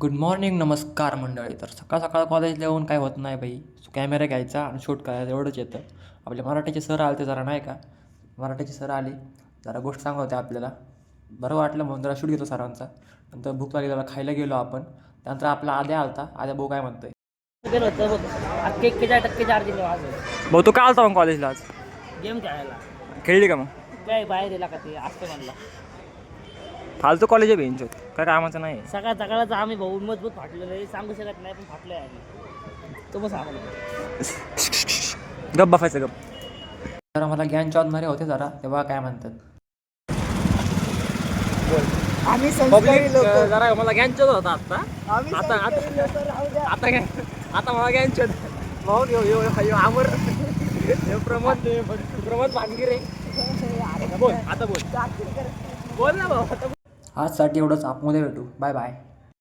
Good morning, नमस्कार मंडळी. तर सकाळ सकाळ कॉलेजला येऊन काय होत नाही बाई. कॅमेरा घ्यायचा आणि शूट करायचं एवढंच येतं. आपले मराठीचे सर आले ते जरा नाही का, मराठीचे सर आले, जरा गोष्ट सांगत होते आपल्याला. बरं वाटलं म्हणून जरा शूट घेतो सरांचा. नंतर भूक लागली, जरा खायला गेलो आपण. त्यानंतर आपला आद्या आलता. आद्या भाऊ काय म्हणतोय, गेलो होतं बघ, 41% चार्जिंग माझं. भाऊ तू काय आलता मग कॉलेजला आज? गेम खेळायला खेळली का मग? काय बाहेर दिला का ते असतं म्हणला. फालतू कॉलेज आहे बेंच, काय कामाचं नाही. सकाळ सकाळच आम्ही भाऊ मजबूत फाटलेलो आहे, सांगू शकत नाही पण फाटलोय आम्ही. तो मग सांगला गप बसायचं गप. जरा मला ज्ञान शोधणारे होते जरा, तेव्हा काय म्हणतात आम्ही जरा मला ज्ञान शोध होता आता. आता काय आता मला ज्ञान शोध भाऊ आमर प्रमोद भानगिरे. बोल आता बोल ना भाऊ. आजसाठी एवढंच. आपण उद्या भेटू. Bye bye.